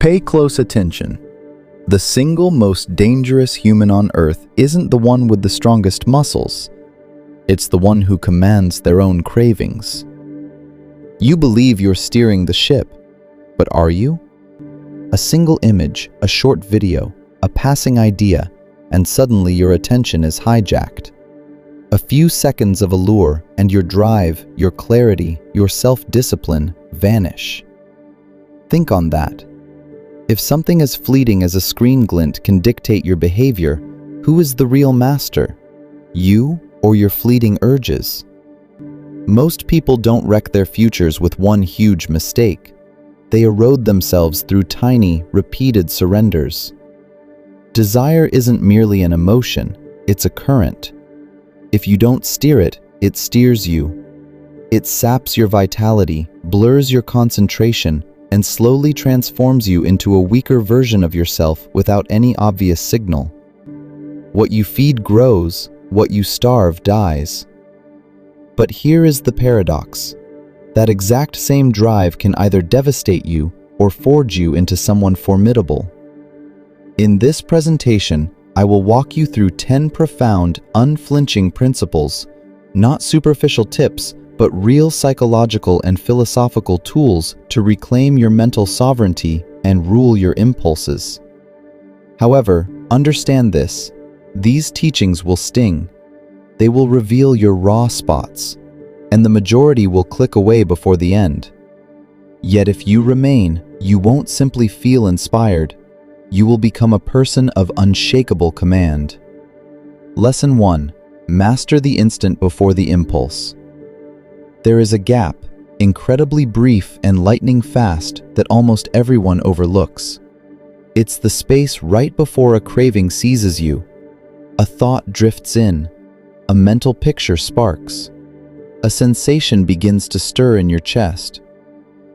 Pay close attention. The single most dangerous human on earth isn't the one with the strongest muscles. It's the one who commands their own cravings. You believe you're steering the ship, but are you? A single image, a short video, a passing idea, and suddenly your attention is hijacked. A few seconds of allure and your drive, your clarity, your self-discipline vanish. Think on that. If something as fleeting as a screen glint can dictate your behavior, who is the real master? You or your fleeting urges? Most people don't wreck their futures with one huge mistake. They erode themselves through tiny, repeated surrenders. Desire isn't merely an emotion, it's a current. If you don't steer it, it steers you. It saps your vitality, blurs your concentration, and slowly transforms you into a weaker version of yourself without any obvious signal. What you feed grows, what you starve dies. But here is the paradox. That exact same drive can either devastate you or forge you into someone formidable. In this presentation, I will walk you through 10 profound, unflinching principles, not superficial tips, but real psychological and philosophical tools to reclaim your mental sovereignty and rule your impulses. However, understand this: these teachings will sting. They will reveal your raw spots, and the majority will click away before the end. Yet if you remain, you won't simply feel inspired. You will become a person of unshakable command. Lesson 1. Master the instant before the impulse. There is a gap, incredibly brief and lightning fast, that almost everyone overlooks. It's the space right before a craving seizes you. A thought drifts in. A mental picture sparks. A sensation begins to stir in your chest.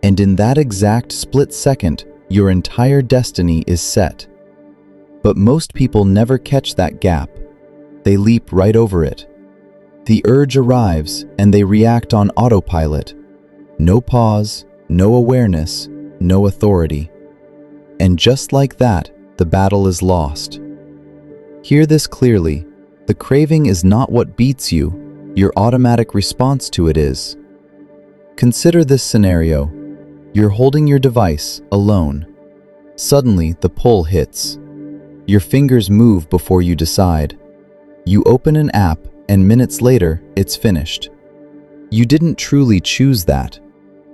And in that exact split second, your entire destiny is set. But most people never catch that gap. They leap right over it. The urge arrives and they react on autopilot. No pause, no awareness, no authority. And just like that, the battle is lost. Hear this clearly. The craving is not what beats you. Your automatic response to it is. Consider this scenario. You're holding your device, alone. Suddenly, the pull hits. Your fingers move before you decide. You open an app, and minutes later, it's finished. You didn't truly choose that.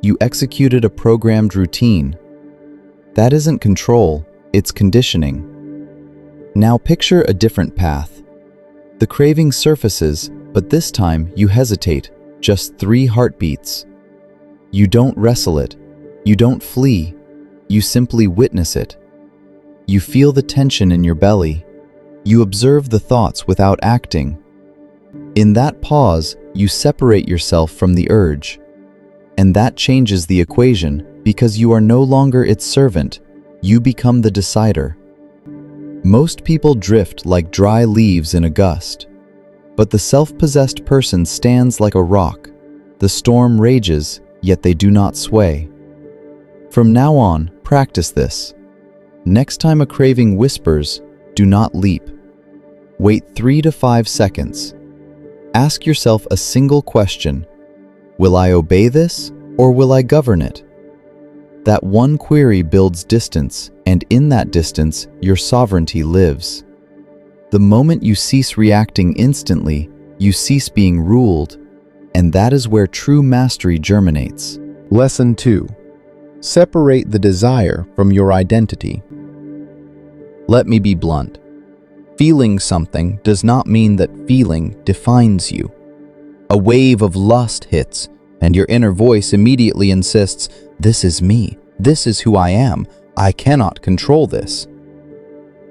You executed a programmed routine. That isn't control, it's conditioning. Now picture a different path. The craving surfaces, but this time you hesitate, just 3 heartbeats. You don't wrestle it. You don't flee. You simply witness it. You feel the tension in your belly. You observe the thoughts without acting. In that pause, you separate yourself from the urge. And that changes the equation because you are no longer its servant. You become the decider. Most people drift like dry leaves in a gust. But the self-possessed person stands like a rock. The storm rages, yet they do not sway. From now on, practice this. Next time a craving whispers, do not leap. Wait 3 to 5 seconds. Ask yourself a single question. Will I obey this, or will I govern it? That one query builds distance, and in that distance, your sovereignty lives. The moment you cease reacting instantly, you cease being ruled, and that is where true mastery germinates. Lesson 2. Separate the desire from your identity. Let me be blunt. Feeling something does not mean that feeling defines you. A wave of lust hits, and your inner voice immediately insists, "This is me. This is who I am. I cannot control this."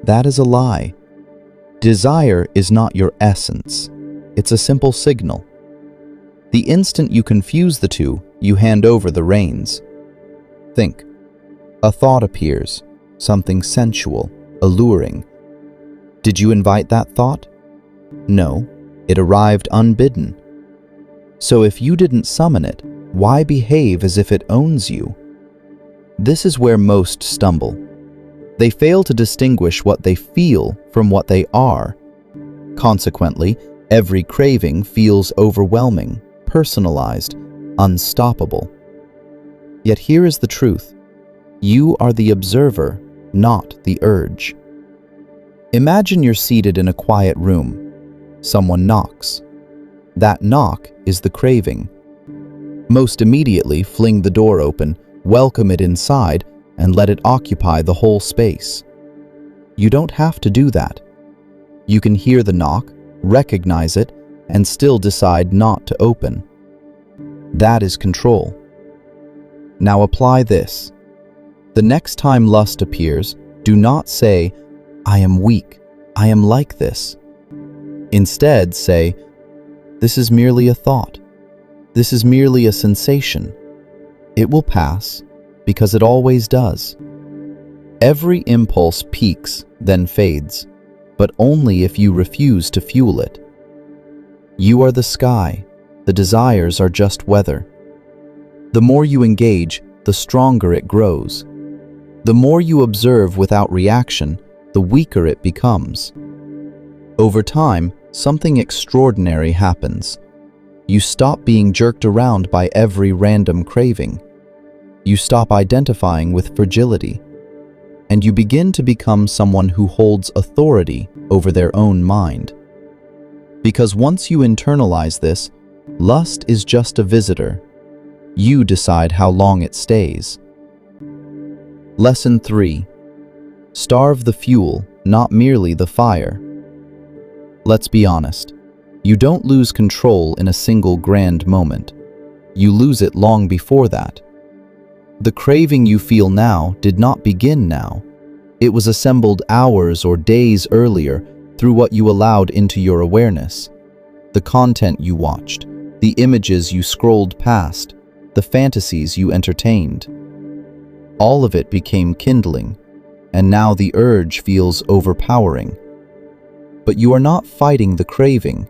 That is a lie. Desire is not your essence. It's a simple signal. The instant you confuse the two, you hand over the reins. Think. A thought appears, something sensual, alluring. Did you invite that thought? No, it arrived unbidden. So if you didn't summon it, why behave as if it owns you? This is where most stumble. They fail to distinguish what they feel from what they are. Consequently, every craving feels overwhelming, personalized, unstoppable. Yet here is the truth. You are the observer, not the urge. Imagine you're seated in a quiet room. Someone knocks. That knock is the craving. Most immediately, fling the door open, welcome it inside, and let it occupy the whole space. You don't have to do that. You can hear the knock, recognize it, and still decide not to open. That is control. Now apply this. The next time lust appears, do not say, "I am weak, I am like this." Instead, say, "This is merely a thought. This is merely a sensation. It will pass, because it always does." Every impulse peaks, then fades, but only if you refuse to fuel it. You are the sky. The desires are just weather. The more you engage, the stronger it grows. The more you observe without reaction, the weaker it becomes. Over time, something extraordinary happens. You stop being jerked around by every random craving. You stop identifying with fragility. And you begin to become someone who holds authority over their own mind. Because once you internalize this, lust is just a visitor. You decide how long it stays. Lesson 3. Starve the fuel, not merely the fire. Let's be honest. You don't lose control in a single grand moment. You lose it long before that. The craving you feel now did not begin now. It was assembled hours or days earlier through what you allowed into your awareness. The content you watched, the images you scrolled past, the fantasies you entertained. All of it became kindling, and now the urge feels overpowering. But you are not fighting the craving.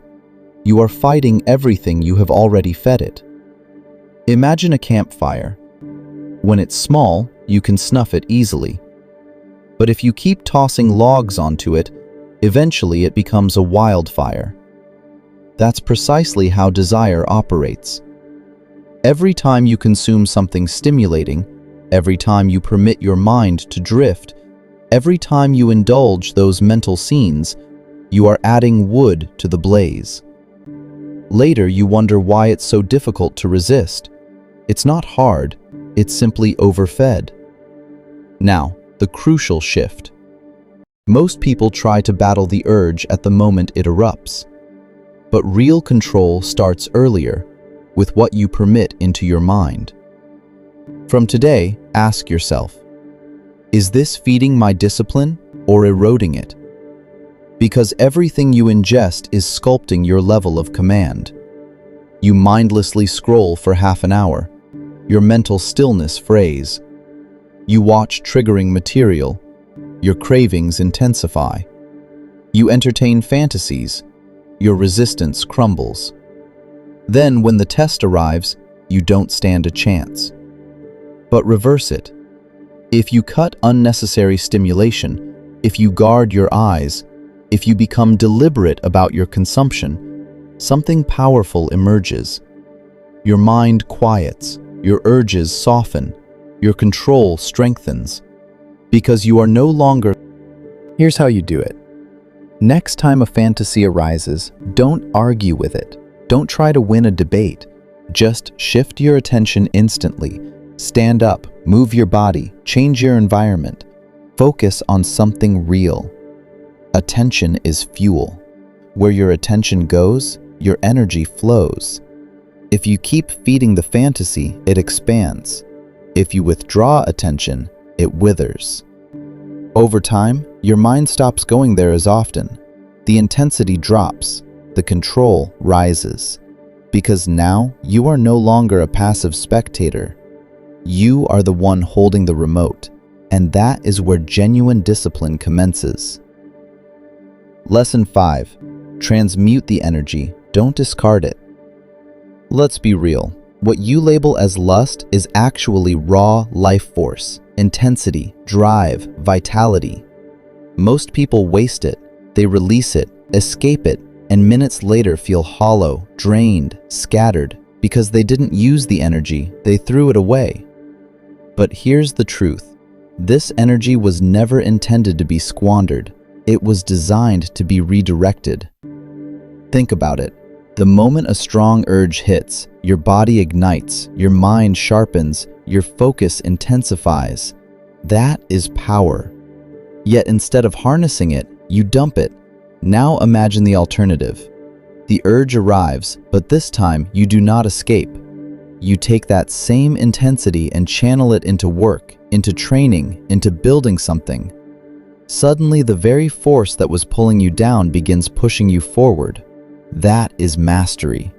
You are fighting everything you have already fed it. Imagine a campfire. When it's small, you can snuff it easily. But if you keep tossing logs onto it, eventually it becomes a wildfire. That's precisely how desire operates. Every time you consume something stimulating, every time you permit your mind to drift, every time you indulge those mental scenes, you are adding wood to the blaze. Later, you wonder why it's so difficult to resist. It's not hard, it's simply overfed. Now, the crucial shift. Most people try to battle the urge at the moment it erupts. But real control starts earlier, with what you permit into your mind. From today, ask yourself, is this feeding my discipline or eroding it? Because everything you ingest is sculpting your level of command. You mindlessly scroll for half an hour. Your mental stillness frays. You watch triggering material. Your cravings intensify. You entertain fantasies. Your resistance crumbles. Then, when the test arrives, you don't stand a chance. But reverse it. If you cut unnecessary stimulation, if you guard your eyes, if you become deliberate about your consumption, something powerful emerges. Your mind quiets, your urges soften, your control strengthens, because you are no longer... Here's how you do it. Next time a fantasy arises, don't argue with it. Don't try to win a debate. Just shift your attention instantly. Stand up, move your body, change your environment. Focus on something real. Attention is fuel. Where your attention goes, your energy flows. If you keep feeding the fantasy, it expands. If you withdraw attention, it withers. Over time, your mind stops going there as often. The intensity drops. The control rises. Because now, you are no longer a passive spectator. You are the one holding the remote, and that is where genuine discipline commences. Lesson 5. Transmute the energy, don't discard it. Let's be real. What you label as lust is actually raw life force, intensity, drive, vitality. Most people waste it, they release it, escape it, and minutes later feel hollow, drained, scattered, because they didn't use the energy, they threw it away. But here's the truth. This energy was never intended to be squandered. It was designed to be redirected. Think about it. The moment a strong urge hits, your body ignites, your mind sharpens, your focus intensifies. That is power. Yet instead of harnessing it, you dump it. Now imagine the alternative. The urge arrives, but this time you do not escape. You take that same intensity and channel it into work, into training, into building something. Suddenly, the very force that was pulling you down begins pushing you forward. That is mastery.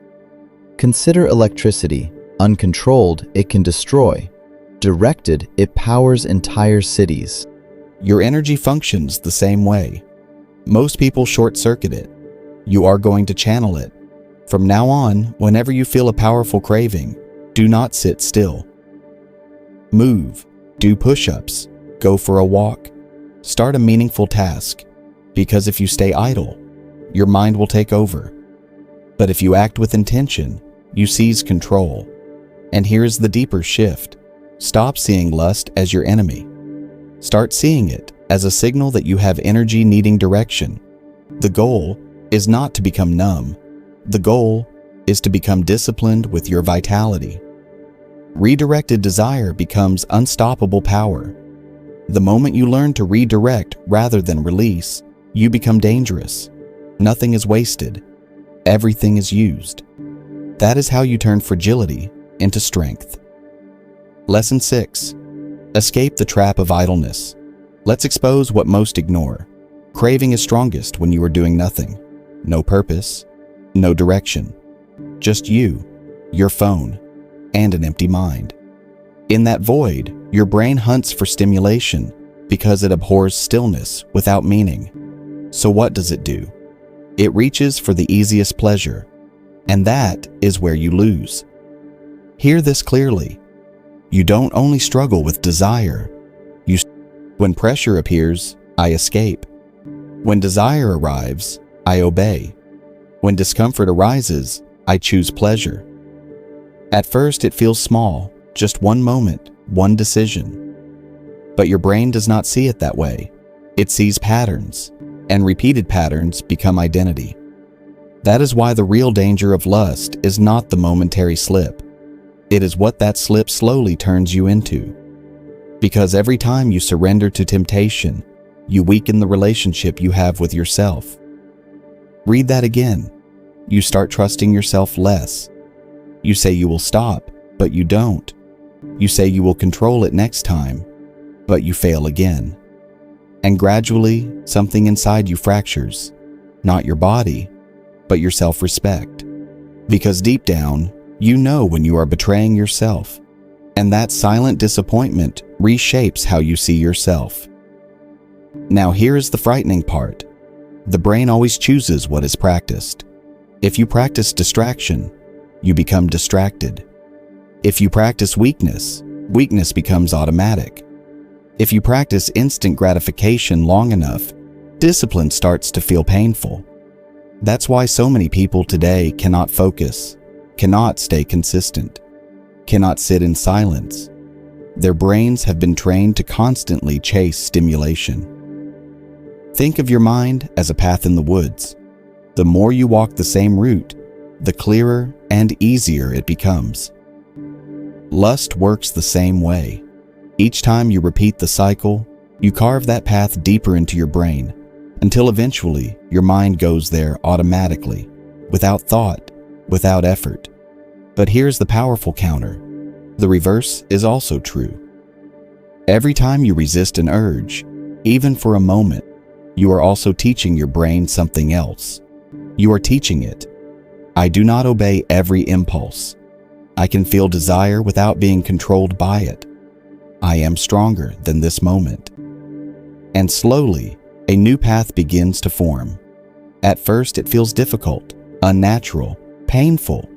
Consider electricity. Uncontrolled, it can destroy. Directed, it powers entire cities. Your energy functions the same way. Most people short-circuit it. You are going to channel it. From now on, whenever you feel a powerful craving, do not sit still. Move, do push-ups, go for a walk, start a meaningful task, because if you stay idle, your mind will take over. But if you act with intention, you seize control. And here's the deeper shift. Stop seeing lust as your enemy. Start seeing it as a signal that you have energy needing direction. The goal is not to become numb. The goal is to become disciplined with your vitality. Redirected desire becomes unstoppable power. The moment you learn to redirect rather than release, you become dangerous. Nothing is wasted. Everything is used. That is how you turn fragility into strength. Lesson 6. Escape the trap of idleness. Let's expose what most ignore. Craving is strongest when you are doing nothing. No purpose, no direction. Just you, your phone, and an empty mind. In that void, your brain hunts for stimulation because it abhors stillness without meaning. So what does it do? It reaches for the easiest pleasure, and that is where you lose. Hear this clearly. You don't only struggle with desire. When pressure appears, I escape. When desire arrives, I obey. When discomfort arises, I choose pleasure. At first, it feels small, just one moment, one decision. But your brain does not see it that way. It sees patterns, and repeated patterns become identity. That is why the real danger of lust is not the momentary slip. It is what that slip slowly turns you into. Because every time you surrender to temptation, you weaken the relationship you have with yourself. Read that again. You start trusting yourself less. You say you will stop, but you don't. You say you will control it next time, but you fail again. And gradually, something inside you fractures. Not your body, but your self-respect. Because deep down, you know when you are betraying yourself. And that silent disappointment reshapes how you see yourself. Now here is the frightening part. The brain always chooses what is practiced. If you practice distraction, you become distracted. If you practice weakness, weakness becomes automatic. If you practice instant gratification long enough, discipline starts to feel painful. That's why so many people today cannot focus, cannot stay consistent, cannot sit in silence. Their brains have been trained to constantly chase stimulation. Think of your mind as a path in the woods. The more you walk the same route, the clearer and easier it becomes. Lust works the same way. Each time you repeat the cycle, you carve that path deeper into your brain, until eventually your mind goes there automatically, without thought, without effort. But here's the powerful counter. The reverse is also true. Every time you resist an urge, even for a moment, you are also teaching your brain something else. You are teaching it, I do not obey every impulse. I can feel desire without being controlled by it. I am stronger than this moment. And slowly, a new path begins to form. At first, it feels difficult, unnatural, painful.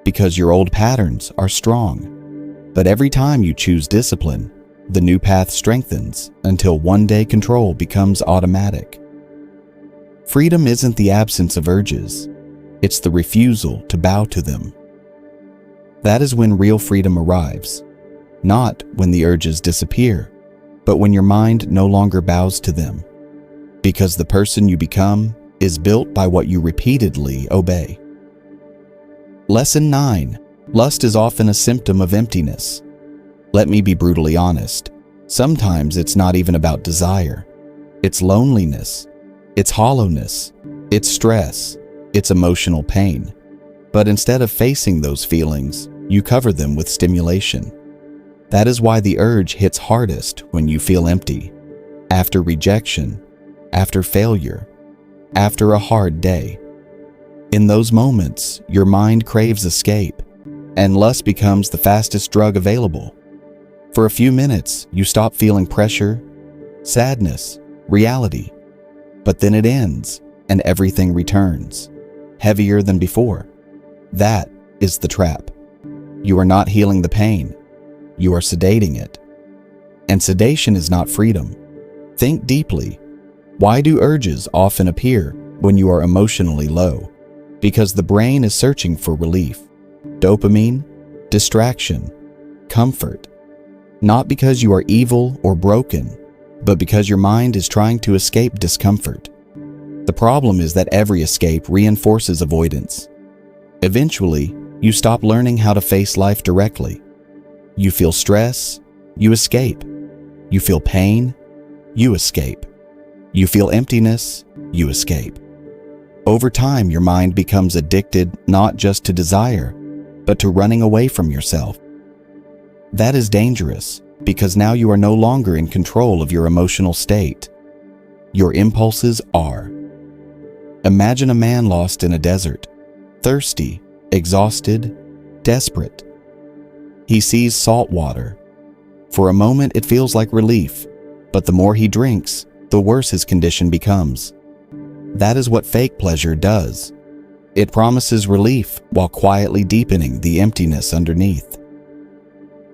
because your old patterns are strong. But every time you choose discipline, the new path strengthens until one day control becomes automatic. Freedom isn't the absence of urges, it's the refusal to bow to them. That is when real freedom arrives, not when the urges disappear, but when your mind no longer bows to them, because the person you become is built by what you repeatedly obey. Lesson 9. Lust is often a symptom of emptiness. Let me be brutally honest. Sometimes it's not even about desire. It's loneliness. It's hollowness. It's stress. It's emotional pain. But instead of facing those feelings, you cover them with stimulation. That is why the urge hits hardest when you feel empty, after rejection, after failure, after a hard day. In those moments, your mind craves escape, and lust becomes the fastest drug available. For a few minutes, you stop feeling pressure, sadness, reality. But then it ends, and everything returns, heavier than before. That is the trap. You are not healing the pain. You are sedating it. And sedation is not freedom. Think deeply. Why do urges often appear when you are emotionally low? Because the brain is searching for relief, dopamine, distraction, comfort. Not because you are evil or broken, but because your mind is trying to escape discomfort. The problem is that every escape reinforces avoidance. Eventually, you stop learning how to face life directly. You feel stress, you escape. You feel pain, you escape. You feel emptiness, you escape. Over time, your mind becomes addicted not just to desire, but to running away from yourself. That is dangerous because now you are no longer in control of your emotional state. Your impulses are. Imagine a man lost in a desert, thirsty, exhausted, desperate. He sees salt water. For a moment, it feels like relief, but the more he drinks, the worse his condition becomes. That is what fake pleasure does. It promises relief while quietly deepening the emptiness underneath.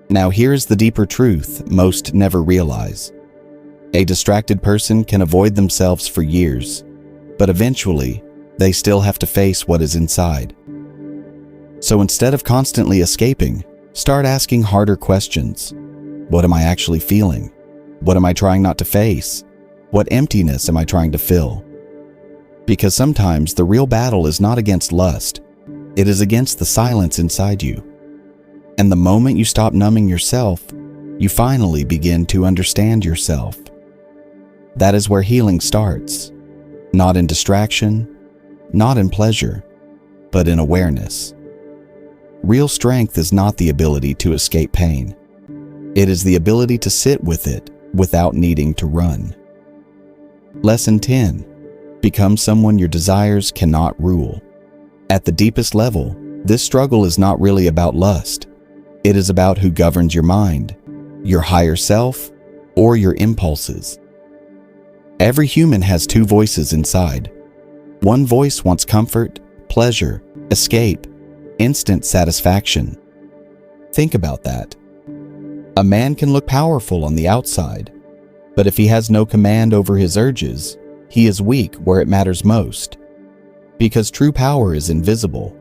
Now here's the deeper truth most never realize. A distracted person can avoid themselves for years, but eventually, they still have to face what is inside. So instead of constantly escaping, start asking harder questions. What am I actually feeling? What am I trying not to face? What emptiness am I trying to fill? Because sometimes the real battle is not against lust, it is against the silence inside you. And the moment you stop numbing yourself, you finally begin to understand yourself. That is where healing starts, not in distraction, not in pleasure, but in awareness. Real strength is not the ability to escape pain. It is the ability to sit with it without needing to run. Lesson 10. Become someone your desires cannot rule. At the deepest level, this struggle is not really about lust. It is about who governs your mind, your higher self, or your impulses. Every human has two voices inside. One voice wants comfort, pleasure, escape, instant satisfaction. Think about that. A man can look powerful on the outside, but if he has no command over his urges, he is weak where it matters most. Because true power is invisible.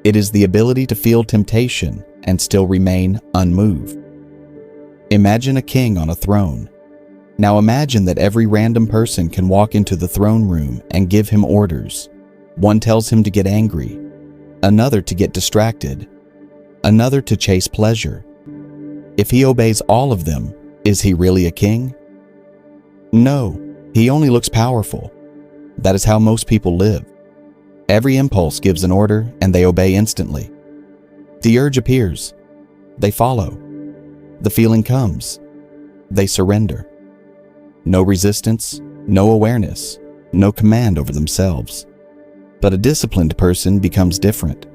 It is the ability to feel temptation and still remain unmoved. Imagine a king on a throne. Now imagine that every random person can walk into the throne room and give him orders. One tells him to get angry, another to get distracted, another to chase pleasure. If he obeys all of them, is he really a king? No, he only looks powerful. That is how most people live. Every impulse gives an order and they obey instantly. The urge appears. They follow. The feeling comes. They surrender. No resistance, no awareness, no command over themselves. But a disciplined person becomes different.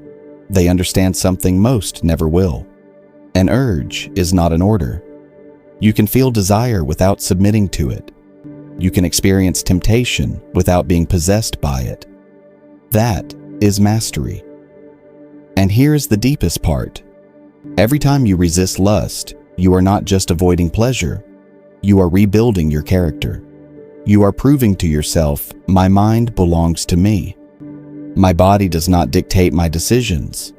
They understand something most never will. An urge is not an order. You can feel desire without submitting to it. You can experience temptation without being possessed by it. That is mastery. And here is the deepest part. Every time you resist lust, you are not just avoiding pleasure, you are rebuilding your character. You are proving to yourself, my mind belongs to me. My body does not dictate my decisions.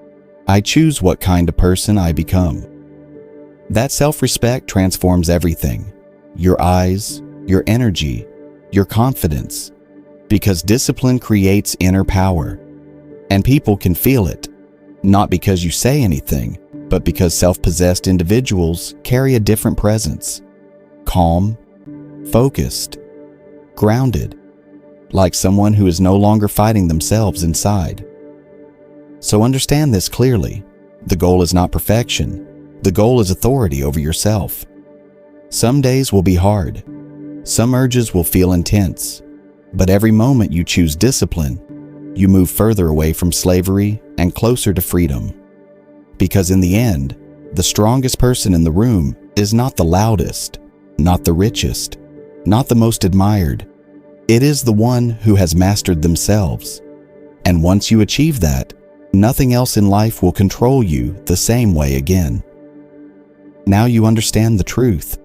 I choose what kind of person I become. That self-respect transforms everything. Your eyes, your energy, your confidence. Because discipline creates inner power. And people can feel it. Not because you say anything, but because self-possessed individuals carry a different presence. Calm, focused, grounded, like someone who is no longer fighting themselves inside. So understand this clearly. The goal is not perfection. The goal is authority over yourself. Some days will be hard. Some urges will feel intense. But every moment you choose discipline, you move further away from slavery and closer to freedom. Because in the end, the strongest person in the room is not the loudest, not the richest, not the most admired. It is the one who has mastered themselves. And once you achieve that, nothing else in life will control you the same way again. Now you understand the truth.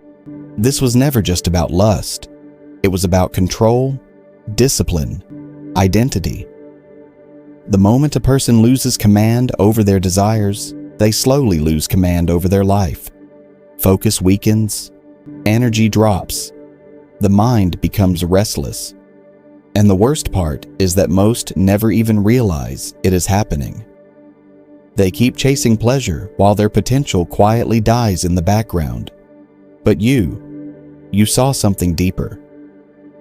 This was never just about lust. It was about control, discipline, identity. The moment a person loses command over their desires, they slowly lose command over their life. Focus weakens, energy drops, the mind becomes restless. And the worst part is that most never even realize it is happening. They keep chasing pleasure while their potential quietly dies in the background. But you saw something deeper.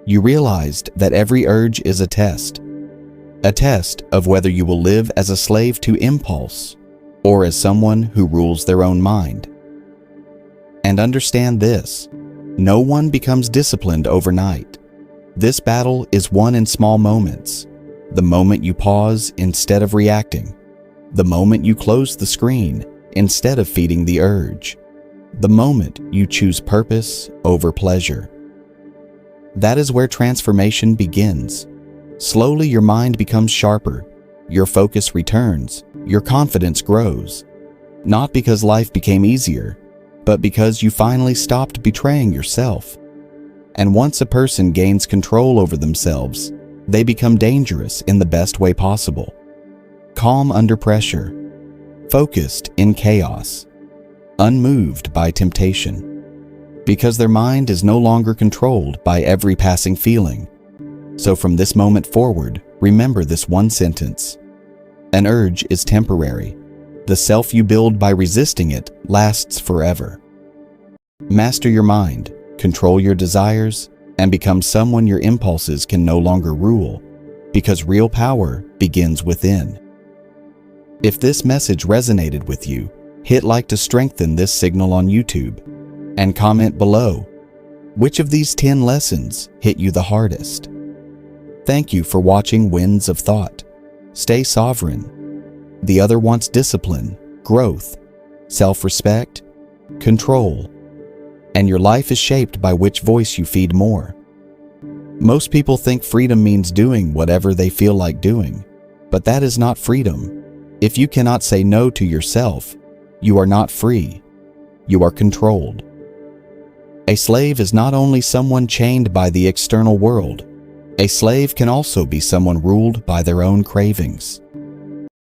You realized that every urge is a test of whether you will live as a slave to impulse or as someone who rules their own mind. And understand this, no one becomes disciplined overnight. This battle is won in small moments. The moment you pause instead of reacting. The moment you close the screen instead of feeding the urge. The moment you choose purpose over pleasure. That is where transformation begins. Slowly your mind becomes sharper, your focus returns, your confidence grows. Not because life became easier, but because you finally stopped betraying yourself. And once a person gains control over themselves, they become dangerous in the best way possible. Calm under pressure, focused in chaos, unmoved by temptation, because their mind is no longer controlled by every passing feeling. So from this moment forward, remember this one sentence. An urge is temporary. The self you build by resisting it lasts forever. Master your mind, control your desires, and become someone your impulses can no longer rule, because real power begins within. If this message resonated with you, hit like to strengthen this signal on YouTube, and comment below, which of these 10 lessons hit you the hardest? Thank you for watching Winds of Thought. Stay sovereign. The other wants discipline, growth, self-respect, control, and your life is shaped by which voice you feed more. Most people think freedom means doing whatever they feel like doing, but that is not freedom. If you cannot say no to yourself, you are not free. You are controlled. A slave is not only someone chained by the external world. A slave can also be someone ruled by their own cravings.